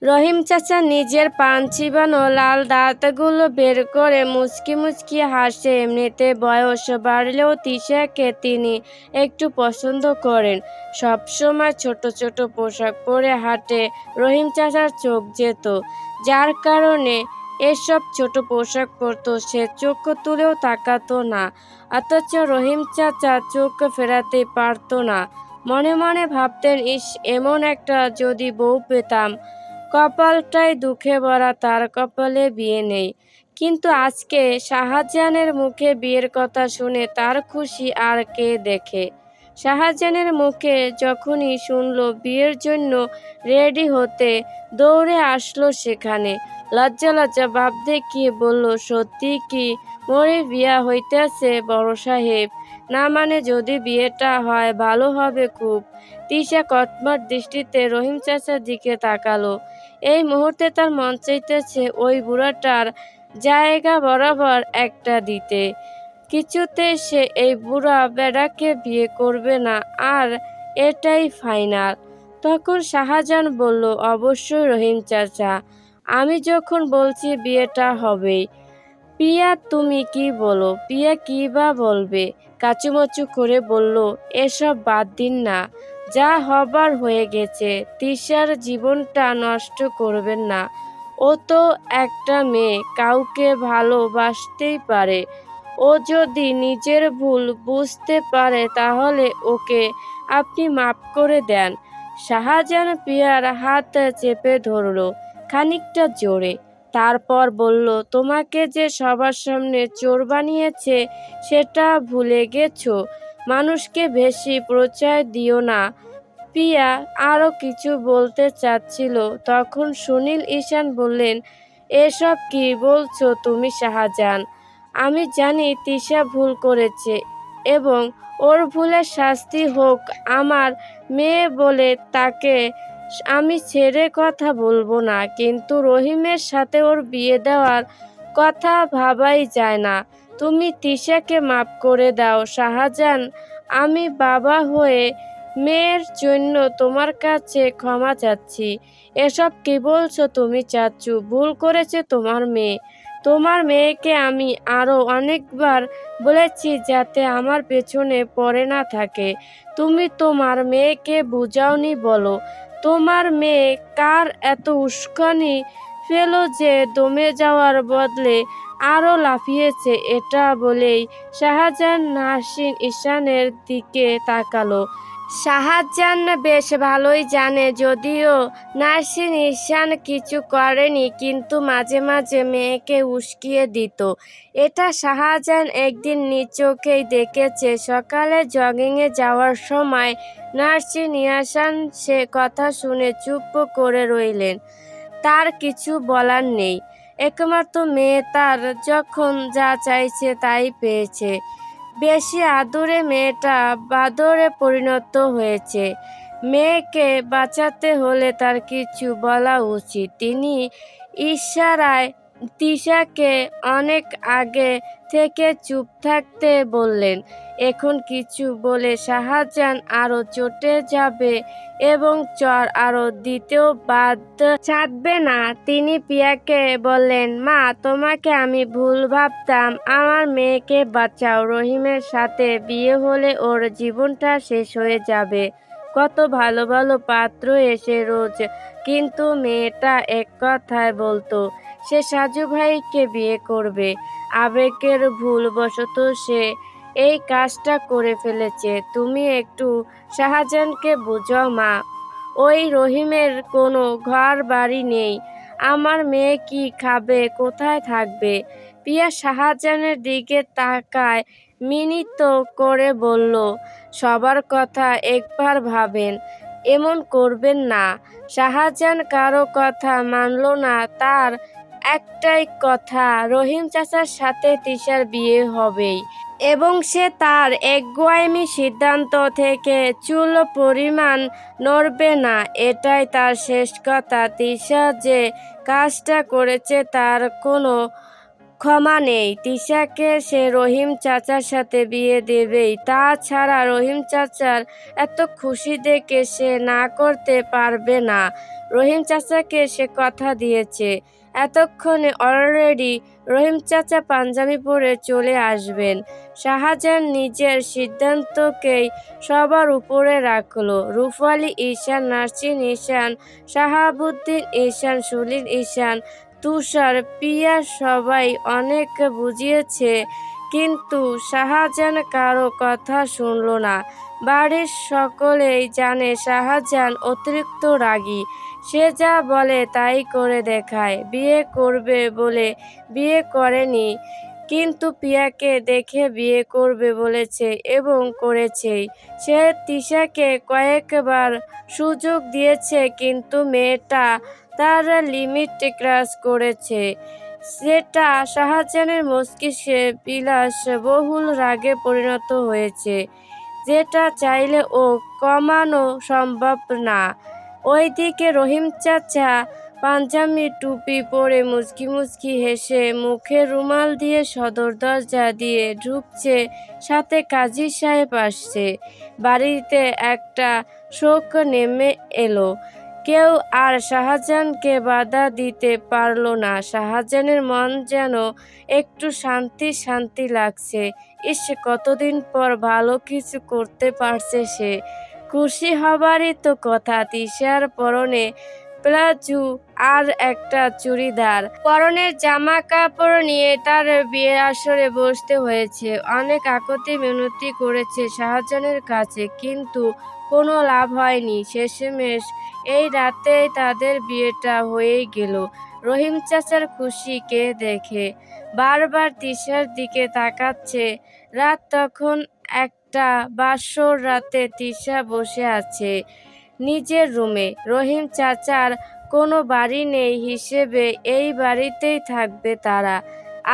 রহিম চাচা নিজের পান চিবানো লাল দাঁতগুলো বের করে মুচকি মুচকি হাসে। এমনিতে বয়স বাড়লেও তিশাকে তিনি একটু পছন্দ করেন। সবসময় ছোট ছোট পোশাক পরে হাঁটে রহিম চাচার চোখ যেত, যার কারণে এসব ছোট পোশাক পরতো সে চোখ তুলেও তাকাতো না। অথচ রহিম চাচা চোখ ফেরাতে পারতো না। মনে মনে ভাবতেন, ইস, এমন একটা যদি বউ পেতাম। কপালটাই দুঃখে ভরা, তার কপালে বিয়ে নেই। কিন্তু আজকে শাহজাহানের মুখে বিয়ের কথা শুনে তার খুশি আর কে দেখে। শাহজাহানের মুখে যখনই শুনল বিয়ের জন্য রেডি হতে, দৌড়ে আসলো সেখানে। লজ্জা লজ্জা ভাব দেখিয়ে বলল, সত্যি কি মোরে বিয়া হইতেছে বড় সাহেব? না মানে যদি বিয়েটা হয় ভালো হবে খুব। তিশা কটমট দৃষ্টিতে রহিম চাচার দিকে তাকালো। এই মুহূর্তে তার মন চাইতেছে ওই বুড়াটার জায়গা বরাবর একটা দিতে। কিছুতেই সে এই বুড়া বেড়াকে বিয়ে করবে না, আর এটাই ফাইনাল। তখন শাহজাহান বলল, অবশ্যই রহিম চাচা, আমি যখন বলছি বিয়েটা হবেই। পিয়া তুমি কি বলো? পিয়া কি বা বলবে? কাচুমাচু করে বলল, এসব বাদ দিন না, যা হবার হয়ে গেছে। তিশার জীবনটা নষ্ট করবেন না। ও তো একটা মেয়ে, কাউকে ভালোবাসতেই পারে। ও যদি নিজের ভুল বুঝতে পারে তাহলে ওকে আপনি মাফ করে দেন। শাহজাহান পিয়ার হাত চেপে ধরল খানিকটা জোরে, তারপর বলল, তোমাকে যে সবার সামনে চোর বানিয়েছে সেটা ভুলে গেছো? মানুষকে বেশি পরিচয় দিও না। পিয়া আরও কিছু বলতে চাচ্ছিল, তখন সুনীল ঈশান বললেন, এসব কি বলছো তুমি শাহজাহান? আমি জানি তিশা ভুল করেছে এবং ওর ভুলের শাস্তি হোক। আমার মেয়ে বলে তাকে আমি ছেড়ে কথা বলবো না, কিন্তু রহিমের সাথে ওর বিয়ে দেওয়ার কথা ভাবাই যায় না। তুমি তিশাকে মাফ করে দাও শাহজাহান। আমি বাবা হয়ে মেয়ের জন্য তোমার কাছে ক্ষমা চাচ্ছি। এসব কি বলছো তুমি চাচ্চু? ভুল করেছে তোমার মেয়ে। তোমার মেয়েকে আমি আরও অনেকবার বলেছি যাতে আমার পেছনে পড়ে না থাকে। তুমি তোমার মেয়েকে বুঝাওনি বলো। তোমার মেয়ে কার এত উস্কানি পেল যে দমে যাওয়ার বদলে আরও লাফিয়েছে? এটা বলেই শাহজাহান নাসিন ঈশানের দিকে তাকালো। শাহজাহান বেশ ভালোই জানে, যদিও নাসিন ঈশান কিছু করেনি, কিন্তু মাঝে মাঝে মেয়েকে উস্কিয়ে দিত। এটা শাহজাহান একদিন নিজ চোখেই দেখেছে। সকালে জগিংয়ে যাওয়ার সময় নাসিন ঈশান সে কথা শুনে চুপ করে রইলেন। তার কিছু বলার নেই। একমাত্র মেয়ে তার যখন যা চাইছে তাই পেয়েছে। বেশি আদুরে মেয়েটা বাদরে পরিণত হয়েছে। মেয়েকে বাঁচাতে হলে তার কিছু বলা উচিত। তিনি ইশারায় তিশাকে অনেক আগে থেকে চুপ থাকতে বললেন। এখন কিছু বলে শাহজাহান আরও চটে যাবে এবং চর আরও দিতেও বাদ ছাড়বে না। তিনি পিয়াকে বললেন, মা, তোমাকে আমি ভুল ভাবতাম। আমার মেয়েকে বাঁচাও। রহিমের সাথে বিয়ে হলে ওর জীবনটা শেষ হয়ে যাবে। কত ভালো ভালো পাত্র এসে রোজ, কিন্তু মেয়েটা এক কথায় বলতো সে সাজু ভাইকে বিয়ে করবে। আবেগের ভুল বশত সে এই কাজটা করে ফেলেছে। তুমি একটু শাহজাহানকে বোঝাও মা। ওই রহিমের কোনো ঘর বাড়ি নেই। আমার মেয়ে কি খাবে, কোথায় থাকবে? পিয়া শাহজাহানের দিকে তাকায় মিনিত করে বলল, সবার কথা একবার ভাবেন, এমন করবেন না। শাহজাহান কারো কথা মানল না। তার একটাই কথা, রহিম চাচার সাথে তিশার বিয়ে হবেই এবং সে তার একগুঁয়েমি সিদ্ধান্ত থেকে চুল পরিমাণ নড়বে না। এটাই তার শেষ কথা। তিশা যে কাজটা করেছে তার কোনো ক্ষমা নেই। তিশাকে সে রহিম চাচার সাথে বিয়ে দেবেই। তাছাড়া রহিম চাচার এত খুশি দেখে সে না করতে পারবে না। রহিম চাচাকে সে কথা দিয়েছে। এতক্ষণে অলরেডি রহিম চাচা পাঞ্জাবি পরে চলে আসবেন। শাহজাহান নিজের সিদ্ধান্তকেই সবার উপরে রাখলো। রূপালী ঈশান, নাসরিন ঈশান, শাহাবুদ্দিন ঈশান, সলিল ঈশান, তুষার, পিয়া সবাই অনেক বুঝিয়েছে, কিন্তু শাহজাহান কারো কথা শুনল না। বাড়ির সকলেই জানে শাহজাহান অতিরিক্ত রাগী। সে যা বলে তাই করে দেখায়। বিয়ে করবে বলে বিয়ে করেনি, কিন্তু পিয়াকে দেখে বিয়ে করবে বলেছে এবং করেছেই। সে তিশাকে কয়েকবার সুযোগ দিয়েছে, কিন্তু মেয়েটা তার লিমিট ক্রস করেছে। সেটা শাহজাহানের মস্তিষ্কে বিলাসবহুল রাগে পরিণত হয়েছে, যেটা চাইলে ও কমানো সম্ভব না। ওইদিকে রহিম চাচা পাঞ্জাবি টুপি পরে মুচকি মুচকি হেসে মুখে রুমাল দিয়ে সদর দরজা দিয়ে ঢুকছে, সাথে কাজী সাহেব আসছে। বাড়িতে একটা শোক নেমে এলো। কেউ আর শাহজাহানকে বাধা দিতে পারল না। শাহজাহানের মন যেন একটু শান্তি শান্তি লাগছে। ইস, কতদিন পর ভালো কিছু করতে পারছে সে। খুশি হবারই তো কথা। তিশার পরনে প্লাজো আর একটা চুড়িদার। পরনের জামা কাপড় নিয়ে তার বিয়ের আসরে বসতে হয়েছে। অনেক আকুতি মিনতি করেছে শাহজাহানের কাছে, কিন্তু কোনো লাভ হয়নি। শেষমেশ এই রাতেই তাদের বিয়েটা হয়েই গেল। রহিম চাচার খুশি কে দেখে। বারবার তিশার দিকে তাকাচ্ছে। রাত তখন একটা। বাসর রাতে তিশা বসে আছে নিজের রুমে। রহিম চাচার কোনো বাড়ি নেই হিসেবে এই বাড়িতেই থাকবে তারা।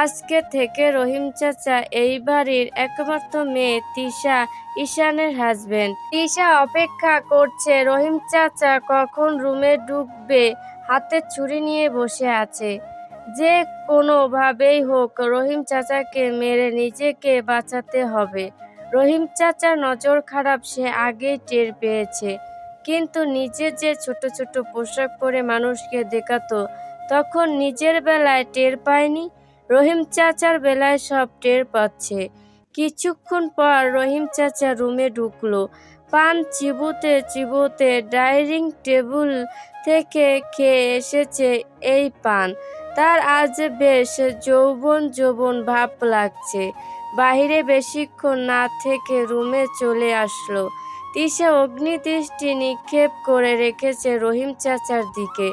আজকে থেকে রহিম চাচা এই বাড়ির একমাত্র মেয়ে। তিশা ঈশানের হাজবেন্ড। তিশা অপেক্ষা করছে রহিম চাচা কখন রুমে ঢুকবে। হাতে ছুরি নিয়ে বসে আছে। যে কোনোভাবেই হোক রহিম চাচাকে মেরে নিজেকে বাঁচাতে হবে। রহিম চাচার নজর খারাপ সে আগেই টের পেয়েছে, কিন্তু নিজে যে ছোট ছোট পোশাক পরে মানুষকে দেখাতো, তখন নিজের বেলায় টের পায়নি। রহিম চাচার বেলায় সব টের পাচ্ছে। কিছুক্ষণ পর রহিম চাচা রুমে ঢুকলো। পান চিবোতে চিবোতে ডাইনিং টেবিল থেকে খেয়ে এসেছে এই পান। তার আজ বেশ যৌবন যৌবন ভাব লাগছে। বাহিরে বেশিক্ষণ না থেকে রুমে চলে আসলো। তিশা অগ্নিদৃষ্টি নিক্ষেপ করে রেখেছে রহিম চাচার দিকে।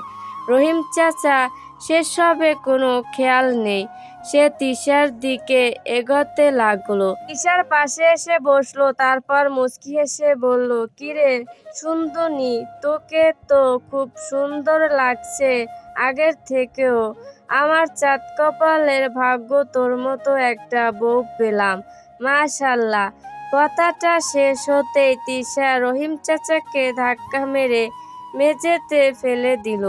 রহিম চাচা সেসবে কোনো খেয়াল নেই। সে তিশার দিকে এগোতে লাগলো। তিশার পাশে এসে বসলো। তারপর মুচকি হেসে বলল, কিরে সুন্দরী, তোকে তো খুব সুন্দর লাগছে আগের থেকেও। আমার চাঁদ কপালের ভাগ্য তোর মতো একটা বউ পেলাম, মাশাআল্লাহ। কথাটা শেষ হতেই তিশা রহিম চাচাকে ধাক্কা মেরে মেঝেতে ফেলে দিল।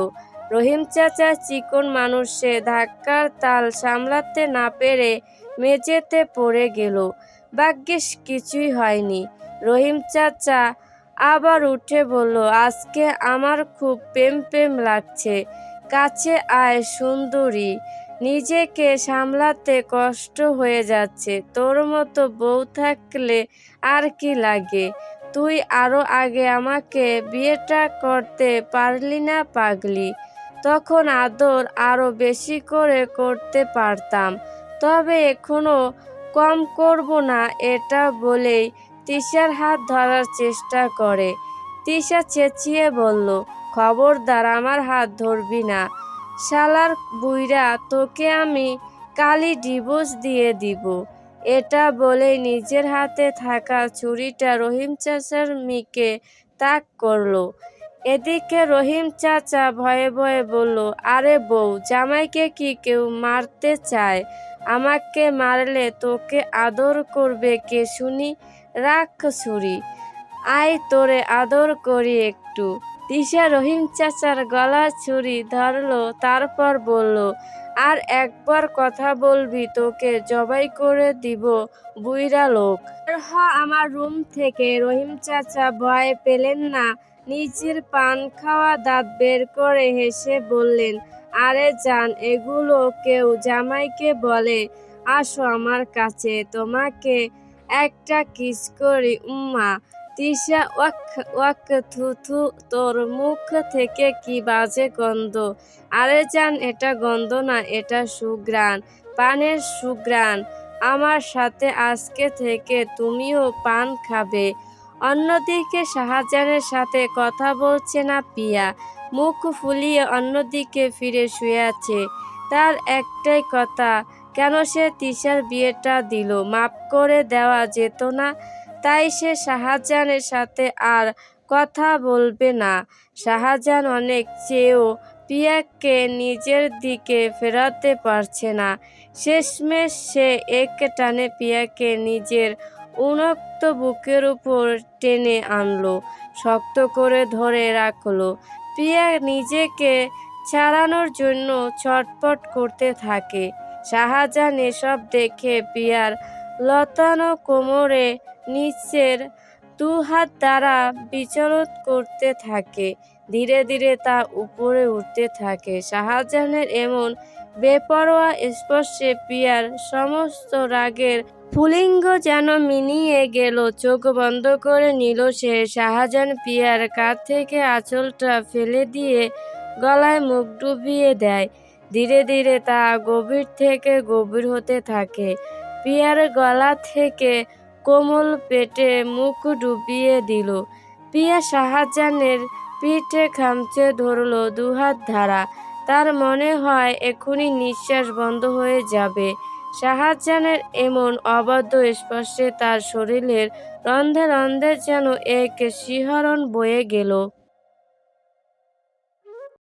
রহিম চাচা চিকন মানুষ, সে ধাক্কার তাল সামলাতে না পেরে মেঝেতে পড়ে গেল। ভাগ্যিস কিছুই হয়নি। রহিম চাচা আবার উঠে বলল, আজকে আমার খুব প্রেম প্রেম লাগছে। কাছে আয় সুন্দরী, নিজেকে সামলাতে কষ্ট হয়ে যাচ্ছে। তোর মতো বউ থাকলে আর কি লাগে। তুই আরো আগে আমাকে বিয়েটা করতে পারলি না পাগলি? তখন আদর আরো বেশি করে করতে পারতাম, তবে এখনো কম করব না। এটা বলেই তিশার হাত ধরার চেষ্টা করে। তিশা চেঁচিয়ে বলল, খবরদার আমার হাত ধরবি না, শালার বুইড়া, তোকে আমি কালই ডিভোর্স দিয়ে দিব। এটা বলেই নিজের হাতে থাকা ছুরিটা রহিম চাচার মিকে তাক করলো। এদিকে রহিম চাচা ভয়ে ভয়ে বলল, আরে বউ, জামাইকে কি কেউ মারতে চায়? আমাকে মারলে তোকে আদর করবে কে শুনি? রাখ ছুরি, আয় তোরে আদর করি একটু। তিশা রহিম চাচার গলার ছুরি ধরলো, তারপর বলল, আর একবার কথা বলবি তোকে জবাই করে দিব বুইড়া লোক। বের হ আমার রুম থেকে। রহিম চাচা ভয় পেলেন না, নিজের পান খাওয়া দাঁত বের করে হেসে বললেন, আরে জান, এগুলো কেউ জামাইকে বলে? আসো আমার কাছে, তোমাকে একটা কিস করি উম্মা। তিশা ওয়াক ওয়াক, থু থু, তোর মুখ থেকে কি বাজে গন্ধ। আরে জান, এটা গন্ধ না, এটা সুঘ্রাণ, পানের সুঘ্রাণ। আমার সাথে আজকে থেকে তুমিও পান খাবে। অন্যদিকে শাহজাহানের সাথে কথা বলছে না পিয়া, মুখ ফুলিয়ে অন্যদিকে ফিরে শুয়ে আছে। তার একটাই কথা, কেন সে তিশার বিয়েটা দিল? মাফ করে দেওয়া যেত না? তাই সে শাহজাহানের সাথে আর কথা বলবে না। শাহজাহান অনেক চেয়েও পিয়াকে নিজের দিকে ফেরাতে পারছে না। শেষমেশ সে এক টানে পিয়াকে নিজের উন্মুক্ত বুকের উপর টেনে আনলো, শক্ত করে ধরে রাখলো। পিয়া নিজেকে ছাড়ানোর জন্য ছটফট করতে থাকে। শাহজাহান এসব দেখে পিয়ার লতানো কোমরে নিচের দুহাত দ্বারা বিচরণ করতে থাকে। ধীরে ধীরে তা উপরে উঠতে থাকে। শাহজাহানের এমন বেপরোয়া স্পর্শে পিয়ার সমস্ত রাগের স্ফুলিঙ্গ যেন মিলিয়ে গেল। চোখ বন্ধ করে নিল সে। শাহজাহান পিয়ার কাঁধ থেকে আঁচলটা ফেলে দিয়ে গলায় মুখ ডুবিয়ে দেয়। ধীরে ধীরে তা গভীর থেকে গভীর হতে থাকে। পিয়ার গলা থেকে কোমল পেটে মুখ ডুবিয়ে দিল। পিয়া শাহজাহানের পিঠে খামচে ধরল দুহাত ধারা। তার মনে হয় এখনই নিঃশ্বাস বন্ধ হয়ে যাবে। শাহজাহানের এমন অবাধ্য স্পর্শে তার শরীরের রন্ধে রন্ধে যেন এক শিহরণ বয়ে গেল।